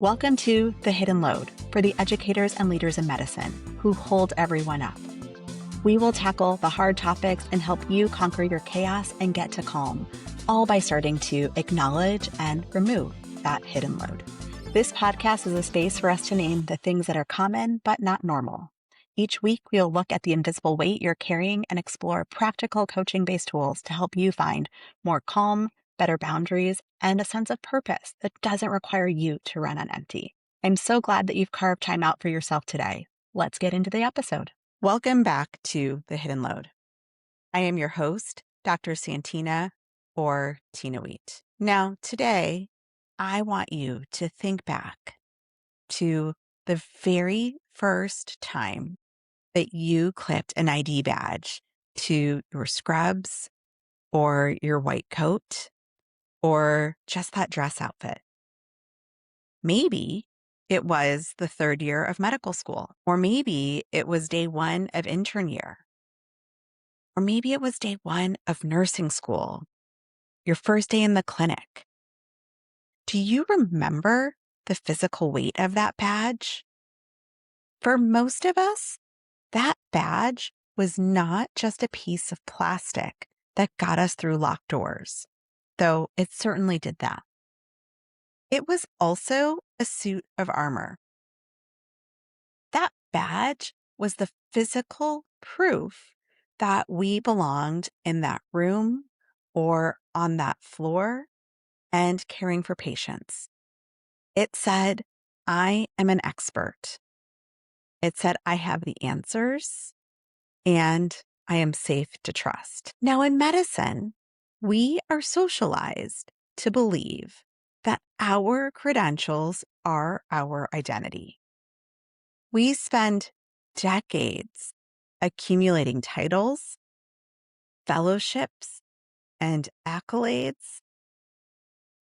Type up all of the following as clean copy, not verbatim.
Welcome to The Hidden Load for the educators and leaders in medicine who hold everyone up. We will tackle the hard topics and help you conquer your chaos and get to calm, all by starting to acknowledge and remove that hidden load. This podcast is a space for us to name the things that are common but not normal. Each week, we'll look at the invisible weight you're carrying and explore practical coaching-based tools to help you find more calm, better boundaries, and a sense of purpose that doesn't require you to run on empty. I'm so glad that you've carved time out for yourself today. Let's get into the episode. Welcome back to The Hidden Load. I am your host, Dr. Santina, or Tina Wheat. Now, today, I want you to think back to the very first time that you clipped an ID badge to your scrubs or your white coat or just that dress outfit. Maybe it was the third year of medical school, or maybe it was day one of intern year, or maybe it was day one of nursing school, your first day in the clinic. Do you remember the physical weight of that badge? For most of us, that badge was not just a piece of plastic that got us through locked doors, though it certainly did that. It was also a suit of armor. That badge was the physical proof that we belonged in that room or on that floor and caring for patients. It said, I am an expert. It said, I have the answers and I am safe to trust. Now, in medicine, we are socialized to believe that our credentials are our identity. We spend decades accumulating titles, fellowships, and accolades.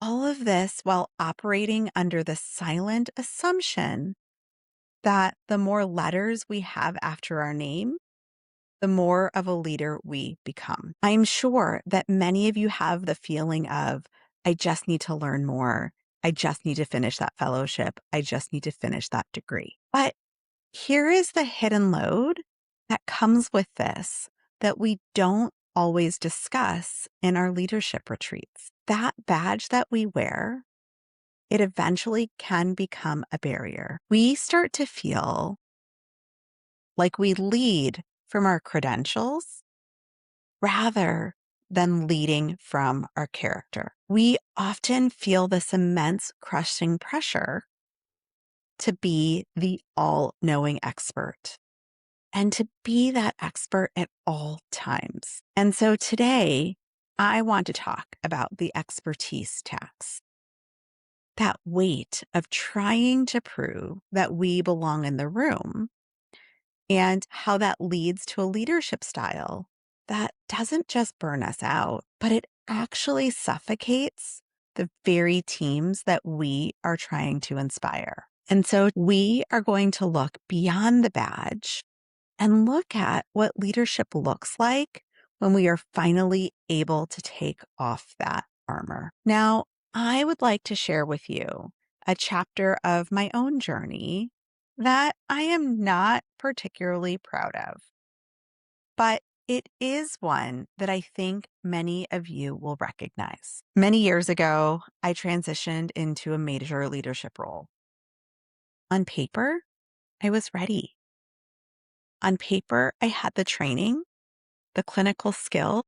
All of this while operating under the silent assumption that the more letters we have after our name, the more of a leader we become. I'm sure that many of you have the feeling of, I just need to learn more. I just need to finish that fellowship. I just need to finish that degree. But here is the hidden load that comes with this that we don't always discuss in our leadership retreats. That badge that we wear, it eventually can become a barrier. We start to feel like we lead from our credentials rather than leading from our character. We often feel this immense crushing pressure to be the all-knowing expert and to be that expert at all times. And so today, I want to talk about the expertise tax. That weight of trying to prove that we belong in the room and how that leads to a leadership style that doesn't just burn us out, but it actually suffocates the very teams that we are trying to inspire. And so we are going to look beyond the badge and look at what leadership looks like when we are finally able to take off that armor. Now, I would like to share with you a chapter of my own journey that I am not particularly proud of, but it is one that I think many of you will recognize. Many years ago, I transitioned into a major leadership role. On paper, I was ready. On paper, I had the training, the clinical skill,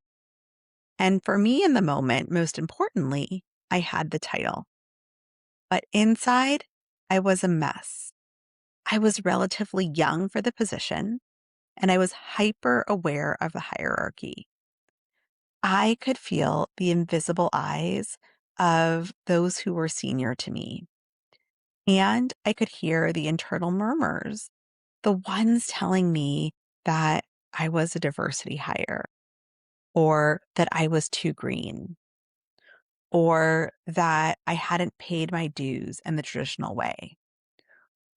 and for me in the moment, most importantly, I had the title. But inside, I was a mess. I was relatively young for the position, and I was hyper aware of the hierarchy. I could feel the invisible eyes of those who were senior to me, and I could hear the internal murmurs, the ones telling me that I was a diversity hire, or that I was too green, or that I hadn't paid my dues in the traditional way,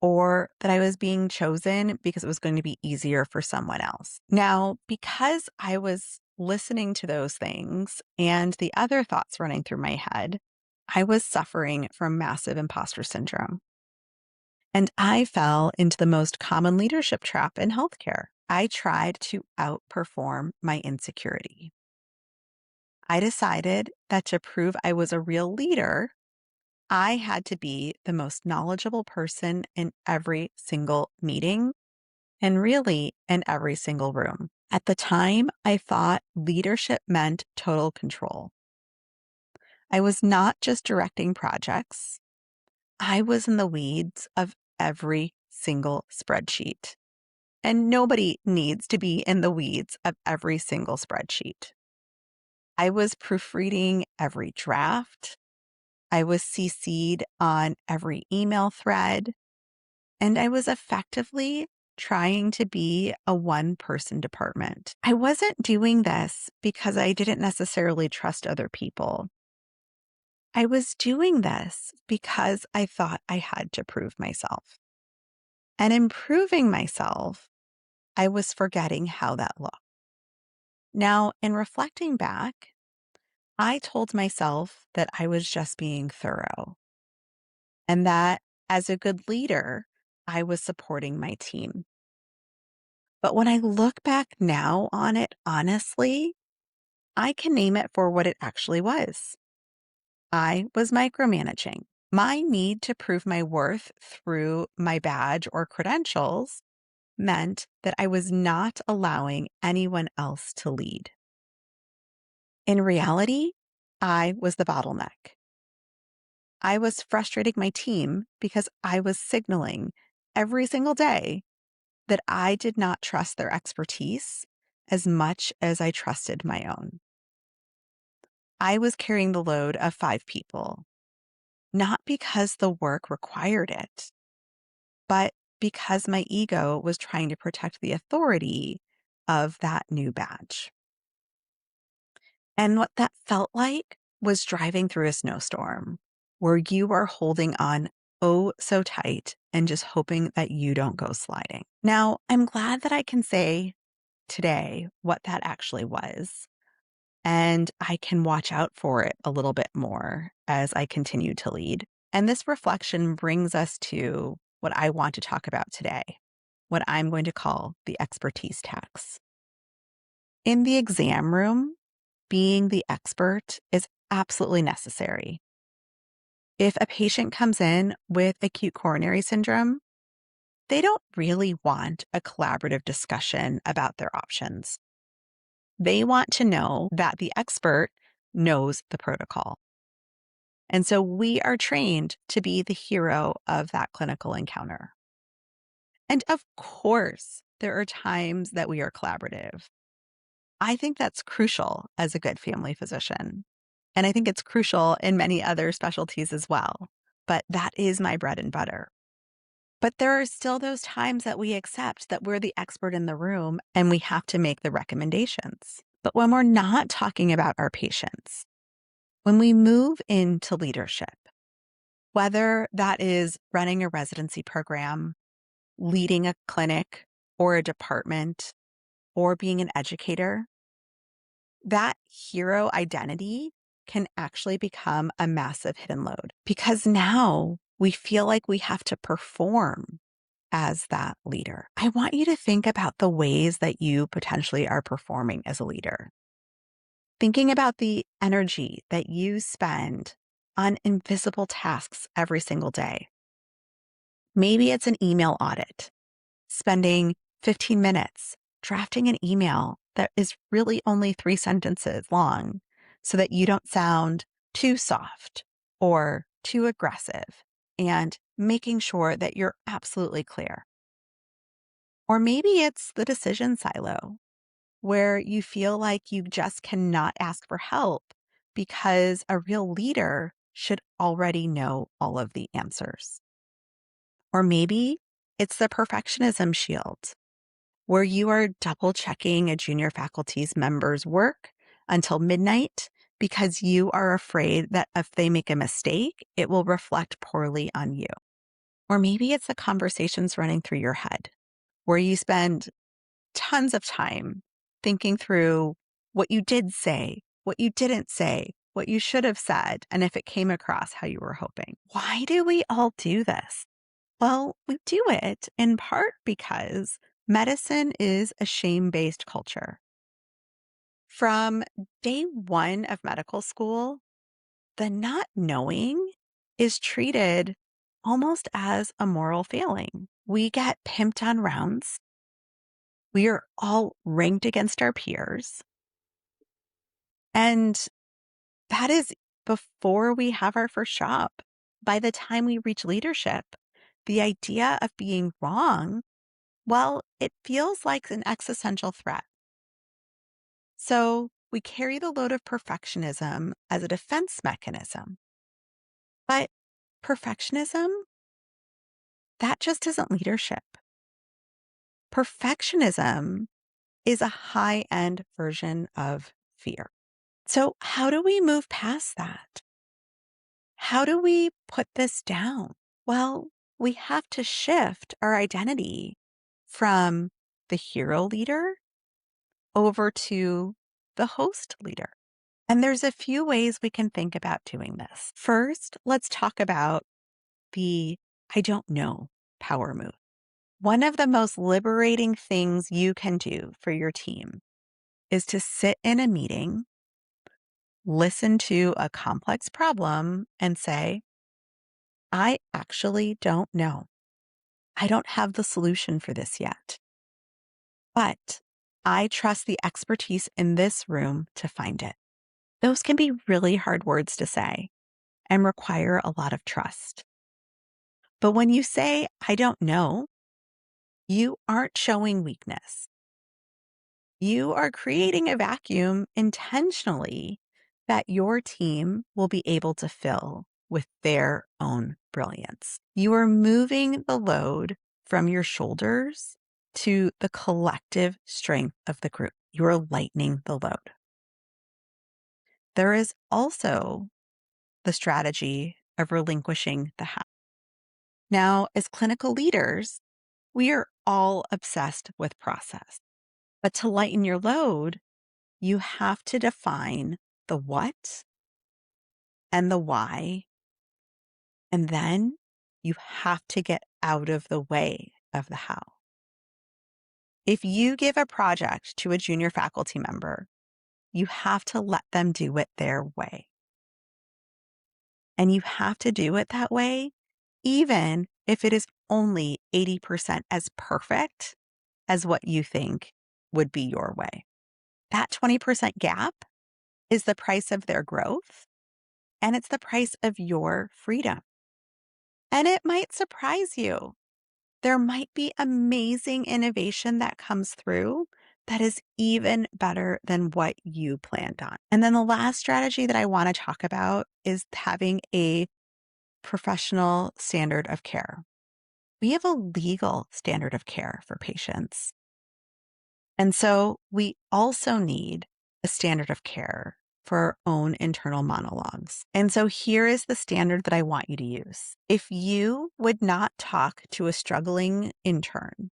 or that I was being chosen because it was going to be easier for someone else. Now, because I was listening to those things and the other thoughts running through my head, I was suffering from massive imposter syndrome. And I fell into the most common leadership trap in healthcare. I tried to outperform my insecurity. I decided that to prove I was a real leader, I had to be the most knowledgeable person in every single meeting and really in every single room. At the time, I thought leadership meant total control. I was not just directing projects, I was in the weeds of every single spreadsheet. And nobody needs to be in the weeds of every single spreadsheet. I was proofreading every draft. I was CC'd on every email thread. And I was effectively trying to be a one-person department. I wasn't doing this because I didn't necessarily trust other people. I was doing this because I thought I had to prove myself. And in proving myself, I was forgetting how that looked. Now, in reflecting back, I told myself that I was just being thorough and that as a good leader, I was supporting my team. But when I look back now on it honestly, I can name it for what it actually was. I was micromanaging. My need to prove my worth through my badge or credentials meant that I was not allowing anyone else to lead. In reality, I was the bottleneck. I was frustrating my team because I was signaling every single day that I did not trust their expertise as much as I trusted my own. I was carrying the load of 5 people, not because the work required it, but because my ego was trying to protect the authority of that new badge. And what that felt like was driving through a snowstorm where you are holding on oh so tight and just hoping that you don't go sliding. Now, I'm glad that I can say today what that actually was, and I can watch out for it a little bit more as I continue to lead. And this reflection brings us to what I want to talk about today, what I'm going to call the expertise tax. In the exam room, being the expert is absolutely necessary. If a patient comes in with acute coronary syndrome, they don't really want a collaborative discussion about their options. They want to know that the expert knows the protocol. And so we are trained to be the hero of that clinical encounter. And of course, there are times that we are collaborative. I think that's crucial as a good family physician. And I think it's crucial in many other specialties as well. But that is my bread and butter. But there are still those times that we accept that we're the expert in the room and we have to make the recommendations. But when we're not talking about our patients, when we move into leadership, whether that is running a residency program, leading a clinic or a department, or being an educator, that hero identity can actually become a massive hidden load because now we feel like we have to perform as that leader. I want you to think about the ways that you potentially are performing as a leader. Thinking about the energy that you spend on invisible tasks every single day. Maybe it's an email audit, spending 15 minutes drafting an email that is really only 3 sentences long so that you don't sound too soft or too aggressive, and making sure that you're absolutely clear. Or maybe it's the decision silo where you feel like you just cannot ask for help because a real leader should already know all of the answers. Or maybe it's the perfectionism shield where you are double checking a junior faculty's member's work until midnight because you are afraid that if they make a mistake, it will reflect poorly on you. Or maybe it's the conversations running through your head where you spend tons of time thinking through what you did say, what you didn't say, what you should have said, and if it came across how you were hoping. Why do we all do this? Well, we do it in part because medicine is a shame based culture. From day one of medical school, the not knowing is treated almost as a moral failing. We get pimped on rounds. We are all ranked against our peers. And that is before we have our first job. By the time we reach leadership, the idea of being wrong, well, it feels like an existential threat. So we carry the load of perfectionism as a defense mechanism. But perfectionism, that just isn't leadership. Perfectionism is a high end version of fear. So, how do we move past that? How do we put this down? Well, we have to shift our identity from the hero leader over to the host leader. And there's a few ways we can think about doing this. First, let's talk about the I don't know power move. One of the most liberating things you can do for your team is to sit in a meeting, listen to a complex problem, and say, I actually don't know. I don't have the solution for this yet, but I trust the expertise in this room to find it. Those can be really hard words to say and require a lot of trust. But when you say, I don't know, you aren't showing weakness. You are creating a vacuum intentionally that your team will be able to fill with their own brilliance. You are moving the load from your shoulders to the collective strength of the group. You are lightening the load. There is also the strategy of relinquishing the how. Now, as clinical leaders, we are all obsessed with process. But to lighten your load, you have to define the what and the why. And then you have to get out of the way of the how. If you give a project to a junior faculty member, you have to let them do it their way. And you have to do it that way, even if it is only 80% as perfect as what you think would be your way. That 20% gap is the price of their growth, and it's the price of your freedom. And it might surprise you. There might be amazing innovation that comes through that is even better than what you planned on. And then the last strategy that I want to talk about is having a professional standard of care. We have a legal standard of care for patients. And so we also need a standard of care for our own internal monologues. And so here is the standard that I want you to use. If you would not talk to a struggling intern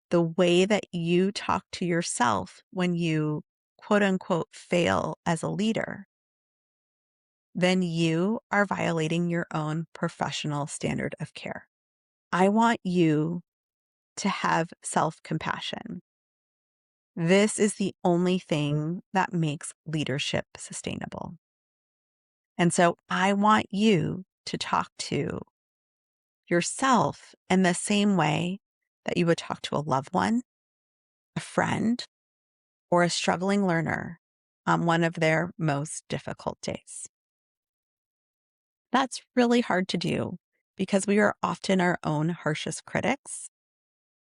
the way that you talk to yourself when you quote unquote fail as a leader, then you are violating your own professional standard of care. I want you to have self-compassion. This is the only thing that makes leadership sustainable. And so I want you to talk to yourself in the same way that you would talk to a loved one, a friend, or a struggling learner on one of their most difficult days. That's really hard to do because we are often our own harshest critics.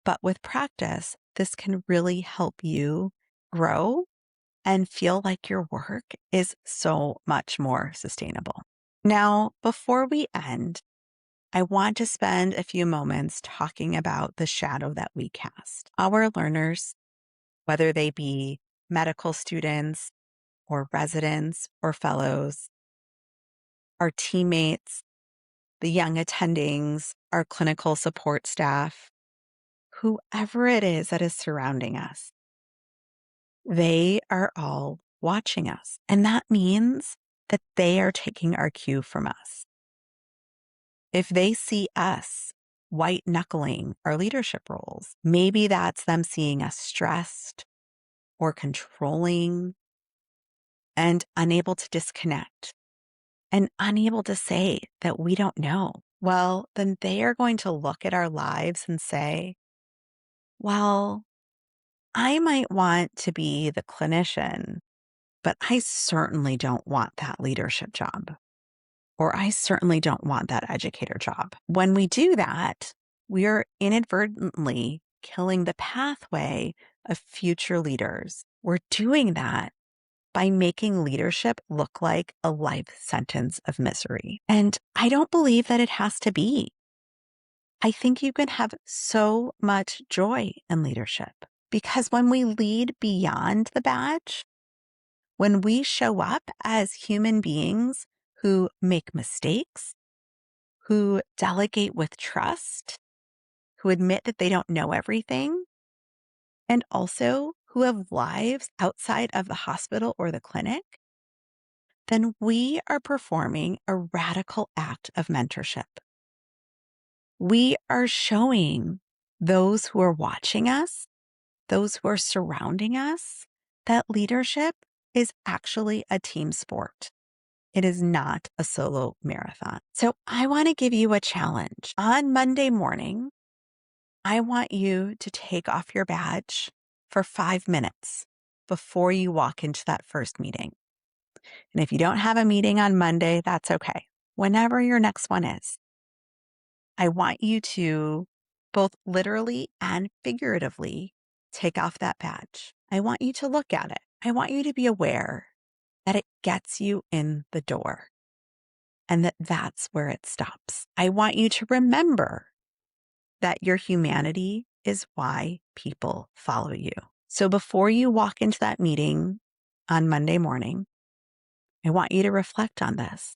But with practice, this can really help you grow and feel like your work is so much more sustainable. Now, before we end, I want to spend a few moments talking about the shadow that we cast. Our learners, whether they be medical students or residents or fellows, our teammates, the young attendings, our clinical support staff, whoever it is that is surrounding us, they are all watching us. And that means that they are taking our cue from us. If they see us white knuckling our leadership roles. Maybe that's them seeing us stressed or controlling and unable to disconnect and unable to say that we don't know. Well, then they are going to look at our lives and say, well, I might want to be the clinician, but I certainly don't want that leadership job, or I certainly don't want that educator job. When we do that, we are inadvertently killing the pathway of future leaders. We're doing that by making leadership look like a life sentence of misery. And I don't believe that it has to be. I think you can have so much joy in leadership because when we lead beyond the badge, when we show up as human beings who make mistakes, who delegate with trust, who admit that they don't know everything, and also who have lives outside of the hospital or the clinic, then we are performing a radical act of mentorship. We are showing those who are watching us, those who are surrounding us, that leadership is actually a team sport. It is not a solo marathon. So I want to give you a challenge. On Monday morning, I want you to take off your badge for 5 minutes before you walk into that first meeting. And if you don't have a meeting on Monday, that's okay. Whenever your next one is, I want you to both literally and figuratively take off that badge. I want you to look at it. I want you to be aware that it gets you in the door and that that's where it stops. I want you to remember that your humanity is why people follow you. So before you walk into that meeting on Monday morning, I want you to reflect on this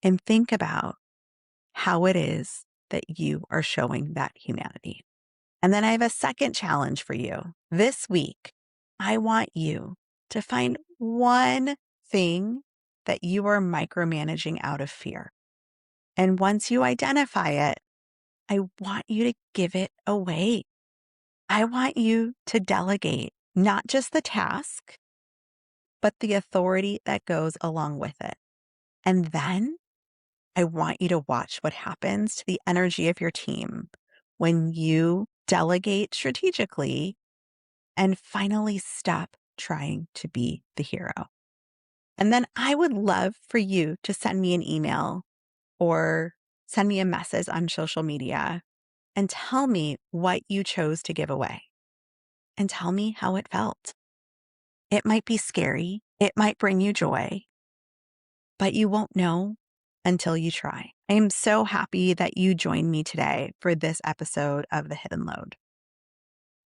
and think about how it is that you are showing that humanity. And then I have a second challenge for you. This week, I want you to find one thing that you are micromanaging out of fear. And once you identify it, I want you to give it away. I want you to delegate not just the task, but the authority that goes along with it. And then I want you to watch what happens to the energy of your team when you delegate strategically and finally stop trying to be the hero. And then I would love for you to send me an email or send me a message on social media and tell me what you chose to give away and tell me how it felt. It might be scary. It might bring you joy, but you won't know until you try. I am so happy that you joined me today for this episode of The Hidden Load.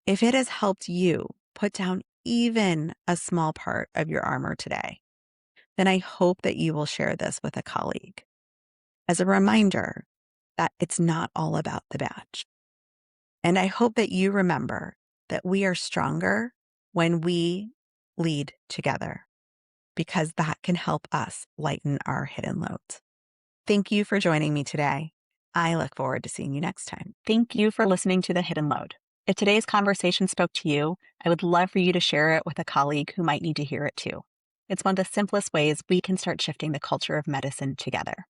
If it has helped you put down even a small part of your armor today, then I hope that you will share this with a colleague as a reminder that it's not all about the badge. And I hope that you remember that we are stronger when we lead together, because that can help us lighten our hidden loads. Thank you for joining me today. I look forward to seeing you next time. Thank you for listening to The Hidden Load. If today's conversation spoke to you, I would love for you to share it with a colleague who might need to hear it too. It's one of the simplest ways we can start shifting the culture of medicine together.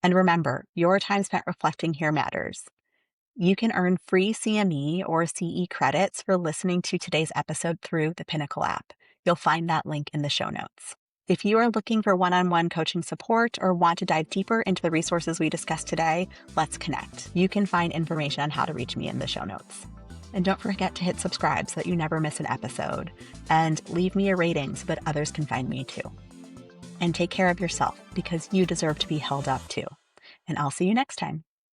And remember, your time spent reflecting here matters. You can earn free CME or CE credits for listening to today's episode through the Pinnacle app. You'll find that link in the show notes. If you are looking for one-on-one coaching support or want to dive deeper into the resources we discussed today, let's connect. You can find information on how to reach me in the show notes. And don't forget to hit subscribe so that you never miss an episode. And leave me a rating so that others can find me too. And take care of yourself because you deserve to be held up too. And I'll see you next time.